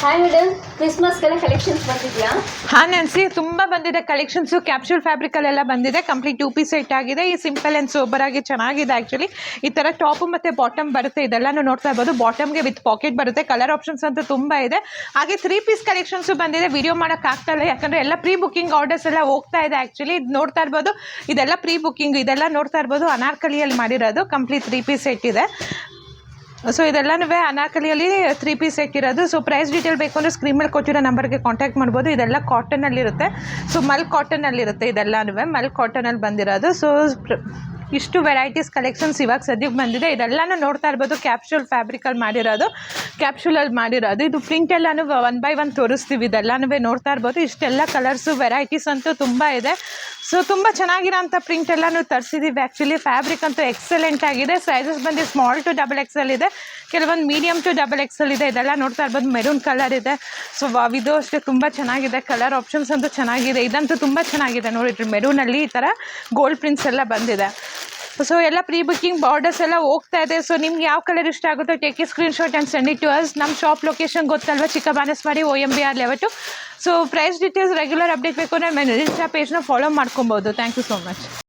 Hi madam, ಕ್ರಿಸ್ಮಸ್ಗೆಲ್ಲ collections ಬಂದಿದೆಯಾ? ಹಾಂ ನೆನ್ಸಿ ತುಂಬ ಬಂದಿದೆ ಕಲೆಕ್ಷನ್ಸು. ಕ್ಯಾಪ್ಸೂಲ್ ಫ್ಯಾಬ್ರಿಕಲ್ಲೆಲ್ಲ ಬಂದಿದೆ. ಕಂಪ್ಲೀಟ್ 2 ಪೀಸ್ ಸೆಟ್ ಆಗಿದೆ. ಈ ಸಿಂಪಲ್ ಆ್ಯಂಡ್ ಸೋಬರ್ ಆಗಿ ಚೆನ್ನಾಗಿದೆ. ಆ್ಯಕ್ಚುಲಿ ಈ ಥರ ಟಾಪು ಮತ್ತು ಬಾಟಮ್ ಬರುತ್ತೆ. ಇದೆಲ್ಲನೂ ನೋಡ್ತಾ ಇರ್ಬೋದು. ಬಾಟಮ್ಗೆ ವಿತ್ ಪಾಕೆಟ್ ಬರುತ್ತೆ. ಕಲರ್ ಆಪ್ಷನ್ಸ್ ಅಂತೂ ತುಂಬ ಇದೆ. ಹಾಗೆ 3 ಪೀಸ್ ಕಲೆಕ್ಷನ್ಸು ಬಂದಿದೆ. ವಿಡಿಯೋ ಮಾಡೋಕ್ಕಾಗ್ತಾಯಿಲ್ಲ, ಯಾಕಂದರೆ ಎಲ್ಲ ಪ್ರೀ ಬುಕ್ಕಿಂಗ್ ಆರ್ಡರ್ಸ್ ಎಲ್ಲ ಹೋಗ್ತಾ ಇದೆ. ಆ್ಯಕ್ಚುಲಿ ಇದು ನೋಡ್ತಾ ಇರ್ಬೋದು, ಇದೆಲ್ಲ ಪ್ರೀ ಬುಕ್ಕಿಂಗ್. ಇದೆಲ್ಲ ನೋಡ್ತಾ ಇರ್ಬೋದು ಅನಾರ್ಕಲಿಯಲ್ಲಿ ಮಾಡಿರೋದು. ಕಂಪ್ಲೀಟ್ 3 ಪೀಸ್ ಸೆಟ್ ಇದೆ. ಸೊ ಇದೆಲ್ಲನೂ ಅನಾರ್ಕಲಿಯಲ್ಲಿ 3 ಪೀಸ್ ಸೆಟ್ ಇರೋದು. ಸೊ ಪ್ರೈಸ್ ಡೀಟೇಲ್ ಬೇಕು ಅಂದರೆ ಸ್ಕ್ರೀನ್ ಮೇಲೆ ಕೊಟ್ಟಿರೋ ನಂಬರ್ಗೆ ಕಾಂಟ್ಯಾಕ್ಟ್ ಮಾಡ್ಬೋದು. ಇದೆಲ್ಲ ಕಾಟನಲ್ಲಿರುತ್ತೆ. ಸೊ ಮಲ್ ಕಾಟನಲ್ಲಿರುತ್ತೆ. ಇದೆಲ್ಲನೂ ಮಲ್ ಕಾಟನಲ್ಲಿ ಬಂದಿರೋದು. ಸೊ ಇಷ್ಟು ವೆರೈಟೀಸ್ ಕಲೆಕ್ಷನ್ಸ್ ಇವಾಗ ಸದ್ಯಕ್ಕೆ ಬಂದಿದೆ. ಇದೆಲ್ಲನೂ ನೋಡ್ತಾ ಇರ್ಬೋದು ಕ್ಯಾಪ್ಸೂಲ್ ಫ್ಯಾಬ್ರಿಕಲ್ಲಿ ಮಾಡಿರೋದು, ಕ್ಯಾಪ್ಸೂಲಲ್ಲಿ ಮಾಡಿರೋದು. ಇದು ಪ್ರಿಂಟ್ ಎಲ್ಲನೂ 1 by 1 ತೋರಿಸ್ತೀವಿ. ಇದೆಲ್ಲನೂ ನೋಡ್ತಾ ಇರ್ಬೋದು. ಇಷ್ಟೆಲ್ಲ ಕಲರ್ಸು ವೆರೈಟೀಸ್ ಅಂತೂ ತುಂಬ ಇದೆ. ಸೊ ತುಂಬ ಚೆನ್ನಾಗಿರೋಂಥ ಪ್ರಿಂಟ್ ಎಲ್ಲನೂ ತರಿಸಿದ್ದೀವಿ. ಆ್ಯಕ್ಚುಲಿ ಫ್ಯಾಬ್ರಿಕ್ ಅಂತೂ ಎಕ್ಸಲೆಂಟ್ ಆಗಿದೆ. ಸೈಜಸ್ ಬಂದು ಸ್ಮಾಲ್ ಟು XXL ಇದೆ, ಕೆಲವೊಂದು ಮೀಡಿಯಮ್ ಟು XXL ಇದೆ. ಇದೆಲ್ಲ ನೋಡ್ತಾ ಇರ್ಬೋದು ಮೆರೂನ್ ಕಲರ್ ಇದೆ. ಸೊ ಇದು ಅಷ್ಟೇ ತುಂಬ ಚೆನ್ನಾಗಿದೆ. ಕಲರ್ ಆಪ್ಷನ್ಸ್ ಅಂತೂ ಚೆನ್ನಾಗಿದೆ. ಇದಂತೂ ತುಂಬ ಚೆನ್ನಾಗಿದೆ ನೋಡಿರಿ. ಮೆರೂನಲ್ಲಿ ಈ ಥರ ಗೋಲ್ಡ್ ಪ್ರಿಂಟ್ಸ್ ಎಲ್ಲ ಬಂದಿದೆ. ಸೊ ಎಲ್ಲ ಪ್ರೀ ಬುಕ್ಕಿಂಗ್ ಬಾರ್ಡರ್ಸ್ ಎಲ್ಲ ಹೋಗ್ತಾ ಇದೆ. ಸೊ ನಿಮ್ಗೆ ಯಾವ ಕಲರ್ ಇಷ್ಟ ಆಗುತ್ತೋ take a screenshot and send it to us. ನಮ್ಮ ಶಾಪ್ ಲೊಕೇಶನ್ ಗೊತ್ತಲ್ವ, Chikkabanaswadi OMBR 11. So price details regular update ಬೇಕು ಅಂದರೆ ಇನ್ಸ್ಟಾ ಪೇಜ್ನ ಫಾಲೋ ಮಾಡ್ಕೊಬೋದು. Thank you so much.